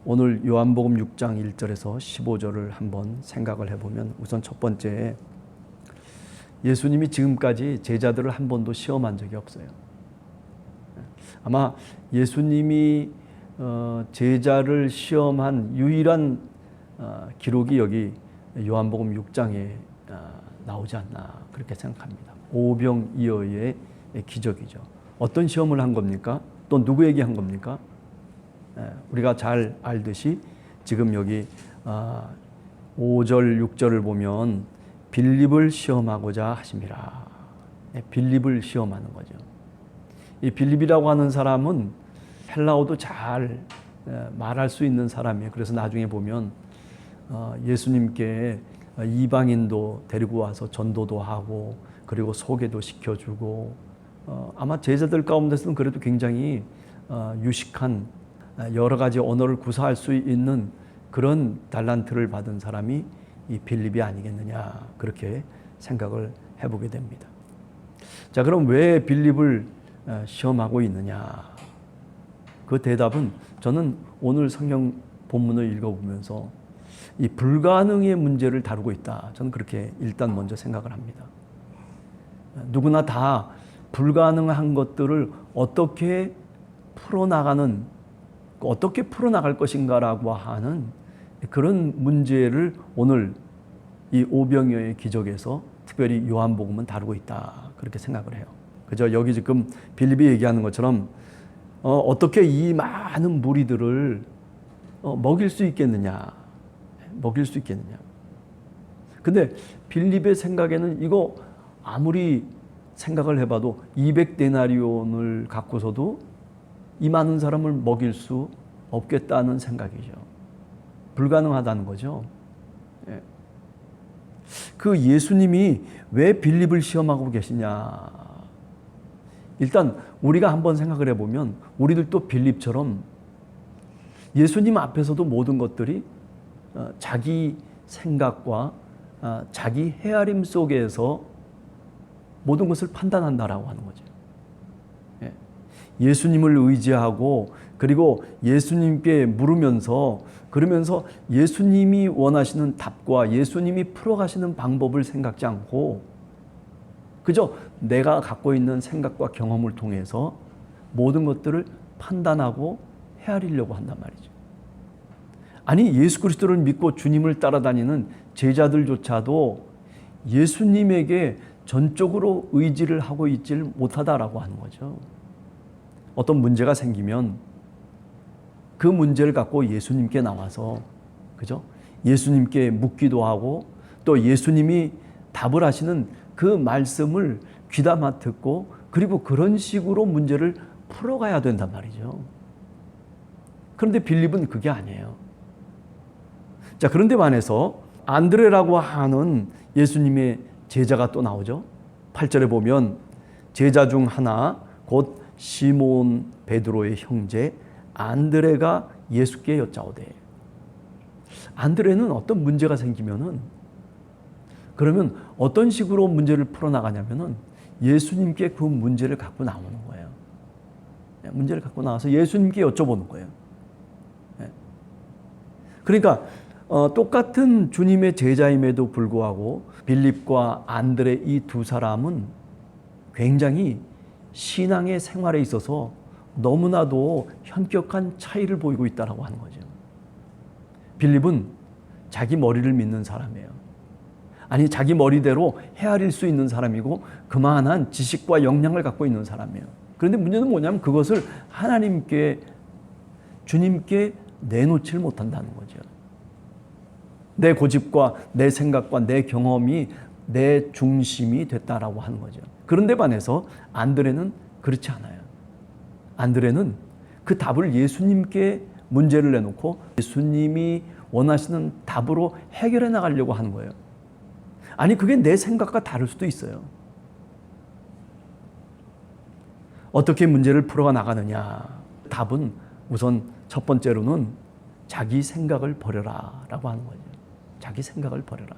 오늘 요한복음 6장 1절에서 15절을 한번 생각을 해보면 우선 첫 번째, 예수님이 지금까지 제자들을 한 번도 시험한 적이 없어요. 아마 예수님이 제자를 시험한 유일한 기록이 여기 요한복음 6장에 나오지 않나 그렇게 생각합니다. 오병이어의 기적이죠. 어떤 시험을 한 겁니까? 또 누구에게 한 겁니까? 우리가 잘 알듯이 지금 여기 5절 6절을 보면 빌립을 시험하고자 하심이라. 빌립을 시험하는 거죠. 이 빌립이라고 하는 사람은 헬라어도 잘 말할 수 있는 사람이에요. 그래서 나중에 보면 예수님께 이방인도 데리고 와서 전도도 하고 그리고 소개도 시켜주고 아마 제자들 가운데서는 그래도 굉장히 유식한 여러 가지 언어를 구사할 수 있는 그런 달란트를 받은 사람이 이 빌립이 아니겠느냐 그렇게 생각을 해보게 됩니다. 자, 그럼 왜 빌립을 시험하고 있느냐? 그 대답은 저는 오늘 성경 본문을 읽어보면서 이 불가능의 문제를 다루고 있다. 저는 그렇게 일단 먼저 생각을 합니다. 누구나 다 불가능한 것들을 어떻게 풀어나갈 것인가라고 하는 그런 문제를 오늘 이 오병이어의 기적에서 특별히 요한복음은 다루고 있다. 그렇게 생각을 해요. 그죠? 여기 지금 빌립이 얘기하는 것처럼 어떻게 이 많은 무리들을 먹일 수 있겠느냐. 근데 빌립의 생각에는 이거 아무리 생각을 해봐도 200데나리온을 갖고서도 이 많은 사람을 먹일 수 없겠다는 생각이죠. 불가능하다는 거죠. 그 예수님이 왜 빌립을 시험하고 계시냐. 일단 우리가 한번 생각을 해보면 우리들도 빌립처럼 예수님 앞에서도 모든 것들이 자기 생각과 자기 헤아림 속에서 모든 것을 판단한다라고 하는 거죠. 예수님을 의지하고 그리고 예수님께 물으면서 그러면서 예수님이 원하시는 답과 예수님이 풀어가시는 방법을 생각지 않고 그저 내가 갖고 있는 생각과 경험을 통해서 모든 것들을 판단하고 헤아리려고 한단 말이죠. 아니 예수 그리스도를 믿고 주님을 따라다니는 제자들조차도 예수님에게 전적으로 의지를 하고 있질 못하다라고 하는 거죠. 어떤 문제가 생기면 그 문제를 갖고 예수님께 나와서 그죠? 예수님께 묻기도 하고 또 예수님이 답을 하시는 그 말씀을 귀담아 듣고 그리고 그런 식으로 문제를 풀어가야 된단 말이죠. 그런데 빌립은 그게 아니에요. 자, 그런데 반해서 안드레라고 하는 예수님의 제자가 또 나오죠. 8절에 보면 제자 중 하나 곧 시몬 베드로의 형제 안드레가 예수께 여짜오되. 안드레는 어떤 문제가 생기면은 그러면 어떤 식으로 문제를 풀어나가냐면은 예수님께 그 문제를 갖고 나오는 거예요. 문제를 갖고 나와서 예수님께 여쭤보는 거예요. 그러니까 똑같은 주님의 제자임에도 불구하고 빌립과 안드레 이 두 사람은 굉장히 신앙의 생활에 있어서 너무나도 현격한 차이를 보이고 있다고 하는 거죠. 빌립은 자기 머리를 믿는 사람이에요. 아니 자기 머리대로 헤아릴 수 있는 사람이고 그만한 지식과 역량을 갖고 있는 사람이에요. 그런데 문제는 뭐냐면 그것을 하나님께 주님께 내놓지를 못한다는 거죠. 내 고집과 내 생각과 내 경험이 내 중심이 됐다라고 하는 거죠. 그런데 반해서 안드레는 그렇지 않아요. 안드레는 그 답을 예수님께 문제를 내놓고 예수님이 원하시는 답으로 해결해 나가려고 하는 거예요. 아니 그게 내 생각과 다를 수도 있어요. 어떻게 문제를 풀어가 나가느냐. 답은 우선 첫 번째로는 자기 생각을 버려라 라고 하는 거죠. 자기 생각을 버려라.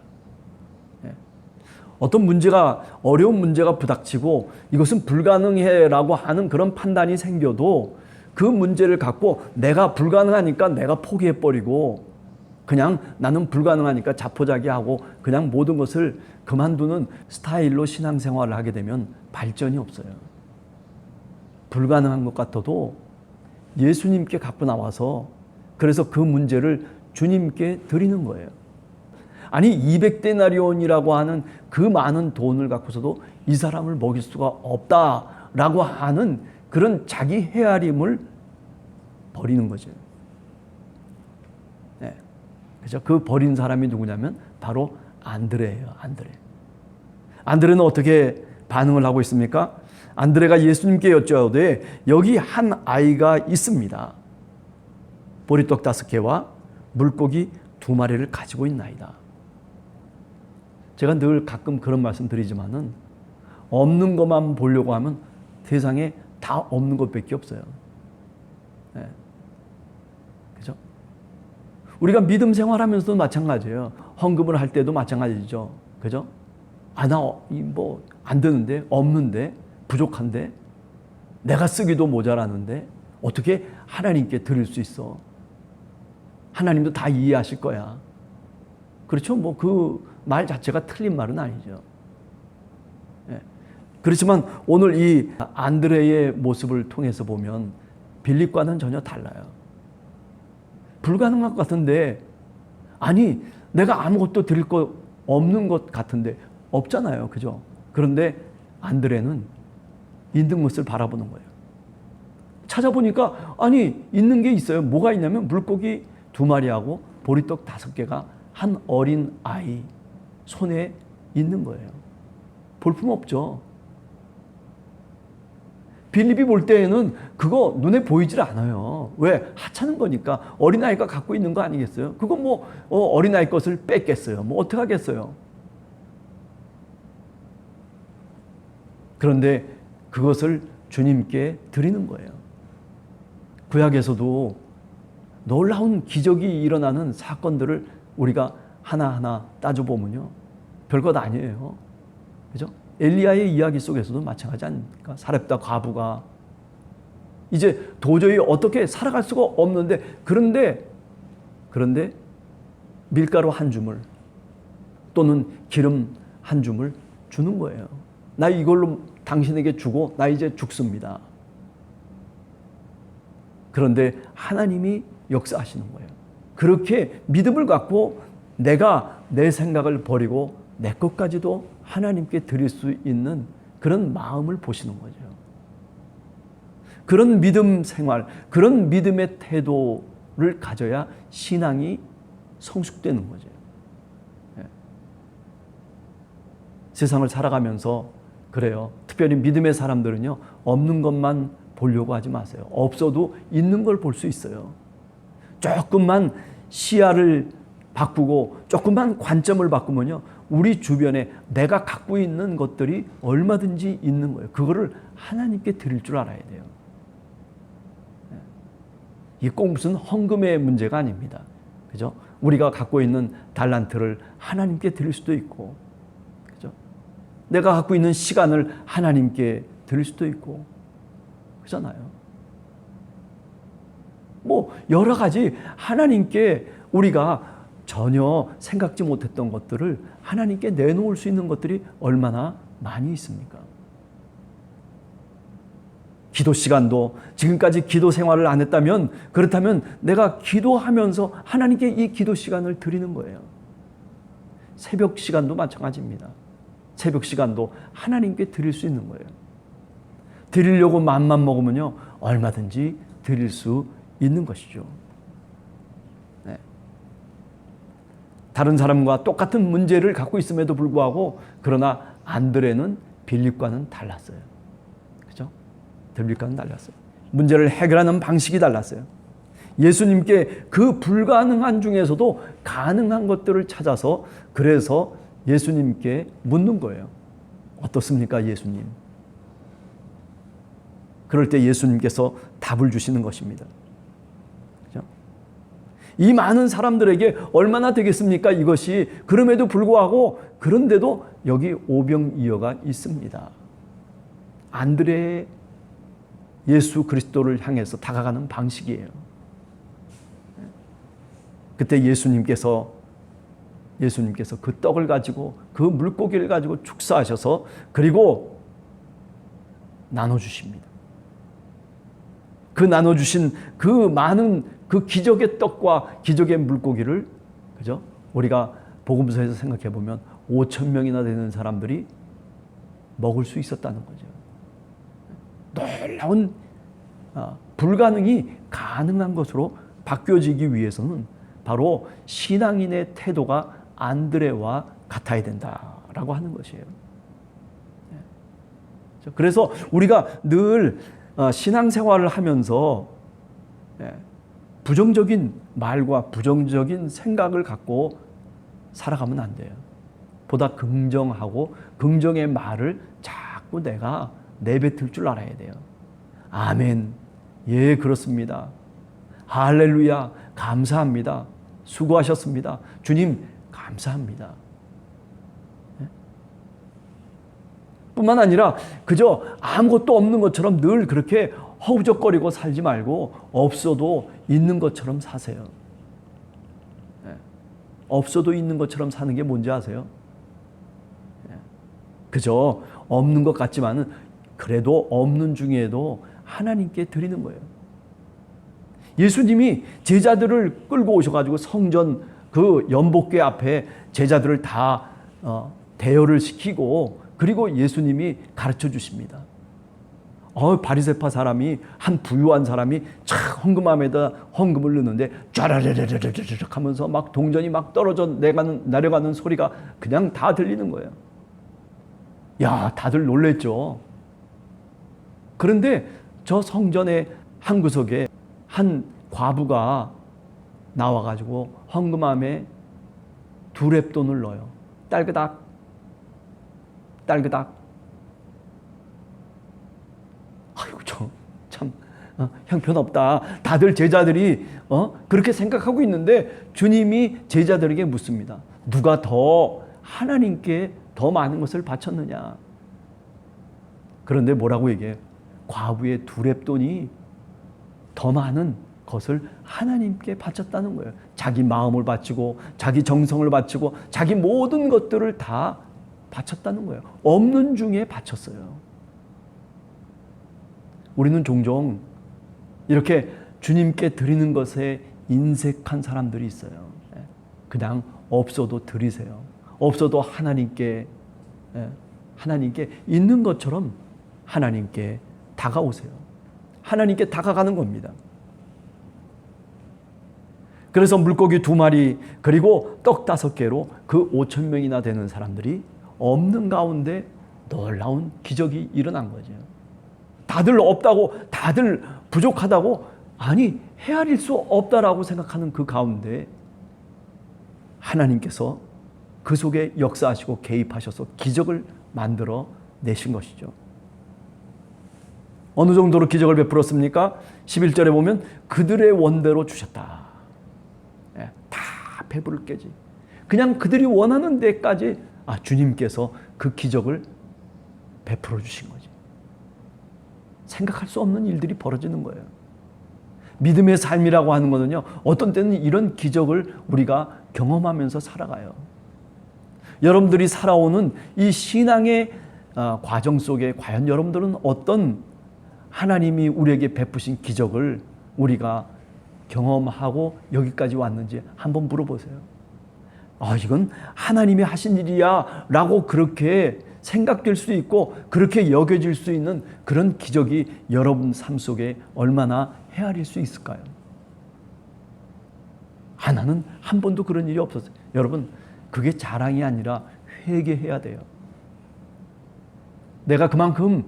어떤 문제가 어려운 문제가 부닥치고 이것은 불가능해라고 하는 그런 판단이 생겨도 그 문제를 갖고 내가 불가능하니까 내가 포기해버리고 그냥 나는 불가능하니까 자포자기하고 그냥 모든 것을 그만두는 스타일로 신앙생활을 하게 되면 발전이 없어요. 불가능한 것 같아도 예수님께 갖고 나와서 그래서 그 문제를 주님께 드리는 거예요. 아니 200데나리온이라고 하는 그 많은 돈을 갖고서도 이 사람을 먹일 수가 없다라고 하는 그런 자기 헤아림을 버리는 거죠. 네. 그죠? 그 버린 사람이 누구냐면 바로 안드레예요. 안드레는 어떻게 반응을 하고 있습니까? 안드레가 예수님께 여쭤오되 여기 한 아이가 있습니다. 보리떡 5개와 물고기 2마리를 가지고 있나이다. 제가 늘 가끔 그런 말씀 드리지만은 없는 것만 보려고 하면 세상에 다 없는 것밖에 없어요. 네. 그죠? 우리가 믿음 생활하면서도 마찬가지예요. 헌금을 할 때도 마찬가지죠. 그죠? 안 되는데, 없는데, 부족한데, 내가 쓰기도 모자라는데, 어떻게 하나님께 드릴 수 있어? 하나님도 다 이해하실 거야. 그렇죠? 그 말 자체가 틀린 말은 아니죠. 예. 그렇지만 오늘 이 안드레의 모습을 통해서 보면 빌립과는 전혀 달라요. 불가능할 것 같은데, 아니, 내가 아무것도 드릴 거 없는 것 같은데, 없잖아요. 그죠? 그런데 안드레는 있는 것을 바라보는 거예요. 찾아보니까, 아니, 있는 게 있어요. 뭐가 있냐면, 물고기 2마리하고 보리떡 5개가 한 어린 아이 손에 있는 거예요. 볼품 없죠. 빌립이 볼 때에는 그거 눈에 보이질 않아요. 왜? 하찮은 거니까. 어린아이가 갖고 있는 거 아니겠어요? 그거 어린아이 것을 뺏겠어요. 어떻게 하겠어요? 그런데 그것을 주님께 드리는 거예요. 구약에서도 놀라운 기적이 일어나는 사건들을 우리가 하나하나 따져보면요. 별것 아니에요. 그죠? 엘리야의 이야기 속에서도 마찬가지 아닙니까? 사렙다 과부가 이제 도저히 어떻게 살아갈 수가 없는데 그런데 밀가루 한 줌을 또는 기름 한 줌을 주는 거예요. 나 이걸로 당신에게 주고 나 이제 죽습니다. 그런데 하나님이 역사하시는 거예요. 그렇게 믿음을 갖고 내가 내 생각을 버리고 내 것까지도 하나님께 드릴 수 있는 그런 마음을 보시는 거죠. 그런 믿음 생활, 그런 믿음의 태도를 가져야 신앙이 성숙되는 거죠. 네. 세상을 살아가면서 그래요. 특별히 믿음의 사람들은요, 없는 것만 보려고 하지 마세요. 없어도 있는 걸 볼 수 있어요. 조금만 시야를 바꾸고 조금만 관점을 바꾸면요, 우리 주변에 내가 갖고 있는 것들이 얼마든지 있는 거예요. 그거를 하나님께 드릴 줄 알아야 돼요. 이게 꼭 무슨 헌금의 문제가 아닙니다. 그죠? 우리가 갖고 있는 달란트를 하나님께 드릴 수도 있고, 그죠? 내가 갖고 있는 시간을 하나님께 드릴 수도 있고, 그렇잖아요. 여러 가지 하나님께 우리가 전혀 생각지 못했던 것들을 하나님께 내놓을 수 있는 것들이 얼마나 많이 있습니까? 기도 시간도 지금까지 기도 생활을 안 했다면 그렇다면 내가 기도하면서 하나님께 이 기도 시간을 드리는 거예요. 새벽 시간도 마찬가지입니다. 새벽 시간도 하나님께 드릴 수 있는 거예요. 드리려고 마음만 먹으면요, 얼마든지 드릴 수 있는 것이죠. 네. 다른 사람과 똑같은 문제를 갖고 있음에도 불구하고 그러나 안드레는 빌립과는 달랐어요. 그죠? 빌립과는 달랐어요. 문제를 해결하는 방식이 달랐어요. 예수님께 그 불가능한 중에서도 가능한 것들을 찾아서 그래서 예수님께 묻는 거예요. 어떻습니까, 예수님? 그럴 때 예수님께서 답을 주시는 것입니다. 그죠? 이 많은 사람들에게 얼마나 되겠습니까, 이것이? 그럼에도 불구하고 그런데도 여기 오병이어가 있습니다. 안드레의 예수 그리스도를 향해서 다가가는 방식이에요. 그때 예수님께서 그 떡을 가지고 그 물고기를 가지고 축사하셔서 그리고 나눠주십니다. 그 나눠주신 그 많은 그 기적의 떡과 기적의 물고기를, 그죠? 우리가 복음서에서 생각해 보면 5천 명이나 되는 사람들이 먹을 수 있었다는 거죠. 놀라운 불가능이 가능한 것으로 바뀌어지기 위해서는 바로 신앙인의 태도가 안드레와 같아야 된다라고 하는 것이에요. 그래서 우리가 늘 신앙생활을 하면서 부정적인 말과 부정적인 생각을 갖고 살아가면 안 돼요. 보다 긍정하고 긍정의 말을 자꾸 내가 내뱉을 줄 알아야 돼요. 아멘. 예, 그렇습니다. 할렐루야. 감사합니다. 수고하셨습니다. 주님, 감사합니다. 뿐만 아니라 그저 아무것도 없는 것처럼 늘 그렇게 허우적거리고 살지 말고 없어도 있는 것처럼 사세요. 없어도 있는 것처럼 사는 게 뭔지 아세요? 그저 없는 것 같지만은 그래도 없는 중에도 하나님께 드리는 거예요. 예수님이 제자들을 끌고 오셔가지고 성전 그 연복궤 앞에 제자들을 다 대여를 시키고 그리고 예수님이 가르쳐 주십니다. 바리새파 사람이 한 부유한 사람이 착 헌금함에다 헌금을 넣는데 쫘라르르르르르 하면서 막 동전이 막 떨어져 내려가는 소리가 그냥 다 들리는 거예요. 야, 다들 놀랬죠. 그런데 저 성전의 한 구석에 한 과부가 나와가지고 헌금함에 2렙돈을 넣어요. 딸그닥 딸그닥. 아이고 참 형편없다. 다들 제자들이 그렇게 생각하고 있는데 주님이 제자들에게 묻습니다. 누가 더 하나님께 더 많은 것을 바쳤느냐? 그런데 뭐라고 얘기해요? 과부의 2렙돈이 더 많은 것을 하나님께 바쳤다는 거예요. 자기 마음을 바치고 자기 정성을 바치고 자기 모든 것들을 다 바쳤다는 거예요. 없는 중에 바쳤어요. 우리는 종종 이렇게 주님께 드리는 것에 인색한 사람들이 있어요. 그냥 없어도 드리세요. 없어도 하나님께 있는 것처럼 하나님께 다가오세요. 하나님께 다가가는 겁니다. 그래서 물고기 2마리 그리고 떡 5개로 그 5천 명이나 되는 사람들이 없는 가운데 놀라운 기적이 일어난 거죠. 다들 없다고, 다들 부족하다고, 아니 헤아릴 수 없다라고 생각하는 그 가운데 하나님께서 그 속에 역사하시고 개입하셔서 기적을 만들어 내신 것이죠. 어느 정도로 기적을 베풀었습니까? 11절에 보면 그들의 원대로 주셨다. 다 배부를 깨지. 그냥 그들이 원하는 데까지 주님께서 그 기적을 베풀어 주신 거지. 생각할 수 없는 일들이 벌어지는 거예요. 믿음의 삶이라고 하는 것은요, 어떤 때는 이런 기적을 우리가 경험하면서 살아가요. 여러분들이 살아오는 이 신앙의 과정 속에 과연 여러분들은 어떤 하나님이 우리에게 베푸신 기적을 우리가 경험하고 여기까지 왔는지 한번 물어보세요. 이건 하나님이 하신 일이야 라고 그렇게 생각될 수 있고 그렇게 여겨질 수 있는 그런 기적이 여러분 삶 속에 얼마나 헤아릴 수 있을까요? 나는 한 번도 그런 일이 없었어요. 여러분, 그게 자랑이 아니라 회개해야 돼요. 내가 그만큼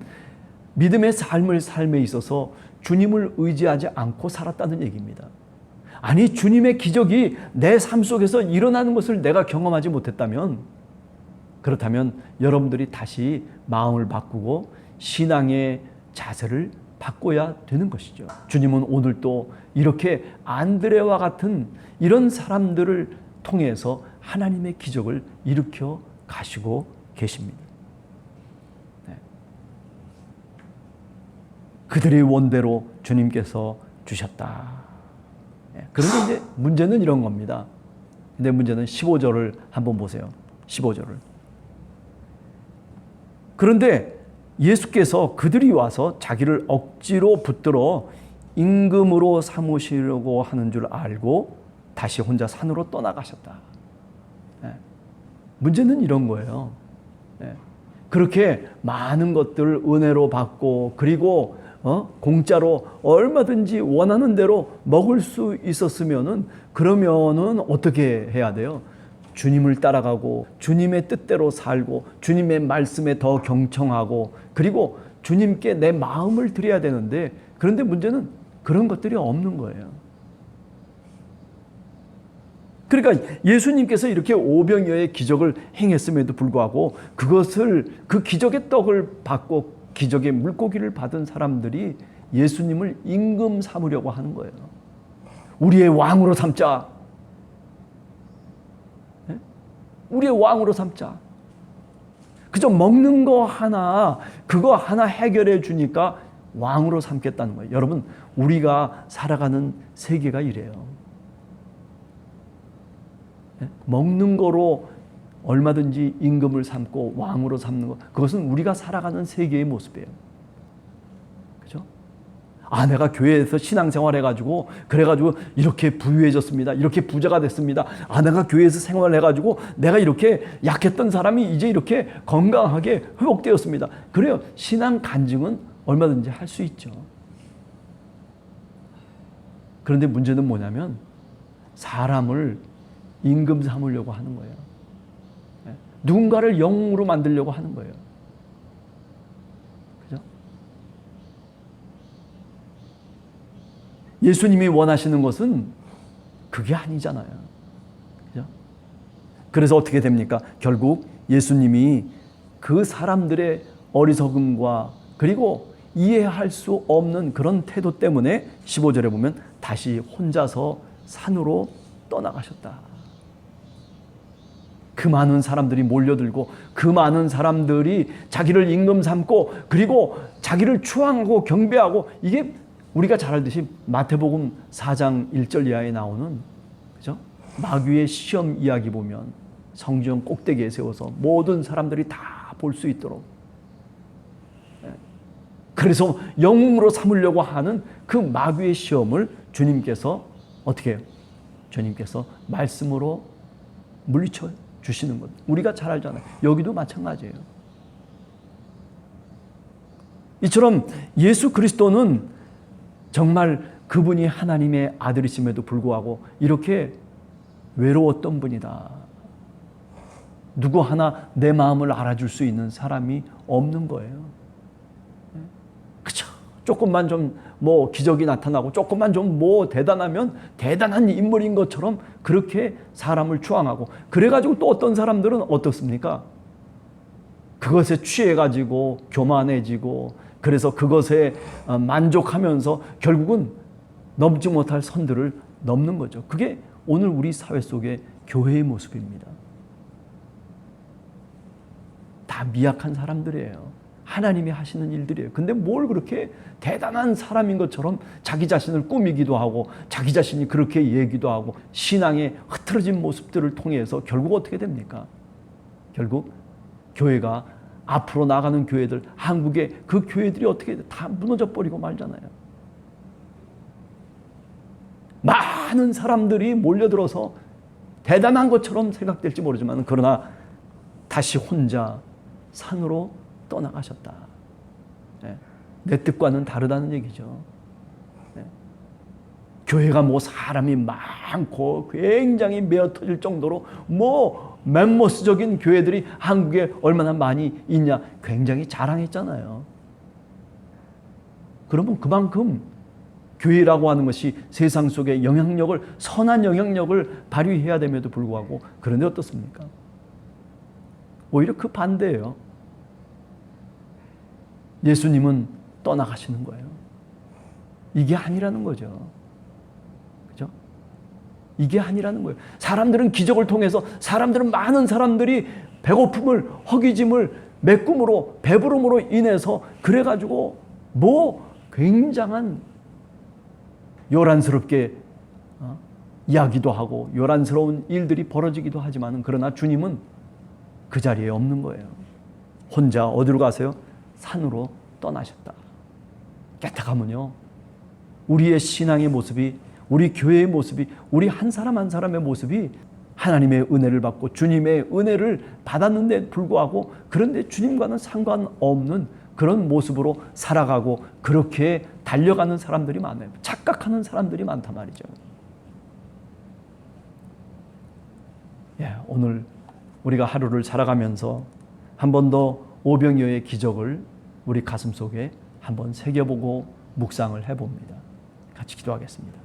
믿음의 삶에 있어서 주님을 의지하지 않고 살았다는 얘기입니다. 아니, 주님의 기적이 내 삶 속에서 일어나는 것을 내가 경험하지 못했다면, 그렇다면 여러분들이 다시 마음을 바꾸고 신앙의 자세를 바꿔야 되는 것이죠. 주님은 오늘도 이렇게 안드레와 같은 이런 사람들을 통해서 하나님의 기적을 일으켜 가시고 계십니다. 그들의 원대로 주님께서 주셨다. 그런데 이제 문제는 이런 겁니다. 근데 문제는 15절을 한번 보세요. 15절을. 그런데 예수께서 그들이 와서 자기를 억지로 붙들어 임금으로 삼으시려고 하는 줄 알고 다시 혼자 산으로 떠나가셨다. 문제는 이런 거예요. 그렇게 많은 것들 은혜로 받고 그리고 공짜로 얼마든지 원하는 대로 먹을 수 있었으면은 그러면은 어떻게 해야 돼요? 주님을 따라가고 주님의 뜻대로 살고 주님의 말씀에 더 경청하고 그리고 주님께 내 마음을 드려야 되는데 그런데 문제는 그런 것들이 없는 거예요. 그러니까 예수님께서 이렇게 오병이어의 기적을 행했음에도 불구하고 그 기적의 떡을 받고 기적의 물고기를 받은 사람들이 예수님을 임금 삼으려고 하는 거예요. 우리의 왕으로 삼자. 우리의 왕으로 삼자. 그저 먹는 거 하나, 그거 하나 해결해 주니까 왕으로 삼겠다는 거예요. 여러분, 우리가 살아가는 세계가 이래요. 먹는 거로 얼마든지 임금을 삼고 왕으로 삼는 것, 그것은 우리가 살아가는 세계의 모습이에요. 그죠? 내가 교회에서 신앙생활 해가지고 그래가지고 이렇게 부유해졌습니다. 이렇게 부자가 됐습니다. 내가 교회에서 생활해가지고 내가 이렇게 약했던 사람이 이제 이렇게 건강하게 회복되었습니다. 그래요. 신앙 간증은 얼마든지 할 수 있죠. 그런데 문제는 뭐냐면 사람을 임금 삼으려고 하는 거예요. 누군가를 영웅으로 만들려고 하는 거예요. 그죠? 예수님이 원하시는 것은 그게 아니잖아요. 그죠? 그래서 어떻게 됩니까? 결국 예수님이 그 사람들의 어리석음과 그리고 이해할 수 없는 그런 태도 때문에 15절에 보면 다시 혼자서 산으로 떠나가셨다. 그 많은 사람들이 몰려들고 그 많은 사람들이 자기를 임금 삼고 그리고 자기를 추앙하고 경배하고 이게 우리가 잘 알듯이 마태복음 4장 1절 이하에 나오는 그죠? 마귀의 시험 이야기 보면 성전 꼭대기에 세워서 모든 사람들이 다 볼 수 있도록 그래서 영웅으로 삼으려고 하는 그 마귀의 시험을 주님께서 어떻게 해요? 주님께서 말씀으로 물리쳐 주시는 것. 우리가 잘 알잖아요. 여기도 마찬가지예요. 이처럼 예수 그리스도는 정말 그분이 하나님의 아들이심에도 불구하고 이렇게 외로웠던 분이다. 누구 하나 내 마음을 알아줄 수 있는 사람이 없는 거예요. 그쵸? 조금만 좀 기적이 나타나고 조금만 좀 대단하면 대단한 인물인 것처럼 그렇게 사람을 추앙하고 그래가지고 또 어떤 사람들은 어떻습니까? 그것에 취해가지고 교만해지고 그래서 그것에 만족하면서 결국은 넘지 못할 선들을 넘는 거죠. 그게 오늘 우리 사회 속의 교회의 모습입니다. 다 미약한 사람들이에요. 하나님이 하시는 일들이에요. 근데 뭘 그렇게 대단한 사람인 것처럼 자기 자신을 꾸미기도 하고 자기 자신이 그렇게 얘기도 하고 신앙의 흐트러진 모습들을 통해서 결국 어떻게 됩니까? 결국 교회가 앞으로 나가는 교회들, 한국의 그 교회들이 어떻게 다 무너져 버리고 말잖아요. 많은 사람들이 몰려들어서 대단한 것처럼 생각될지 모르지만 그러나 다시 혼자 산으로 떠나가셨다. 내 뜻과는 다르다는 얘기죠. 교회가 사람이 많고 굉장히 메어 터질 정도로 멤머스적인 교회들이 한국에 얼마나 많이 있냐 굉장히 자랑했잖아요. 그러면 그만큼 교회라고 하는 것이 세상 속에 선한 영향력을 발휘해야 됨에도 불구하고 그런데 어떻습니까? 오히려 그 반대예요. 예수님은 떠나가시는 거예요. 이게 아니라는 거죠. 그죠? 이게 아니라는 거예요. 사람들은 기적을 통해서 많은 사람들이 배고픔을, 허기짐을, 메꿈으로, 배부름으로 인해서 그래가지고 굉장한 요란스럽게 이야기도 하고 요란스러운 일들이 벌어지기도 하지만 그러나 주님은 그 자리에 없는 거예요. 혼자 어디로 가세요? 산으로 떠나셨다. 깨닫가면요, 우리의 신앙의 모습이, 우리 교회의 모습이, 우리 한 사람 한 사람의 모습이 하나님의 은혜를 받고 주님의 은혜를 받았는데 불구하고 그런데 주님과는 상관없는 그런 모습으로 살아가고 그렇게 달려가는 사람들이 많아요. 착각하는 사람들이 많단 말이죠. 오늘 우리가 하루를 살아가면서 한 번 더 오병이어의 기적을 우리 가슴 속에 한번 새겨보고 묵상을 해봅니다. 같이 기도하겠습니다.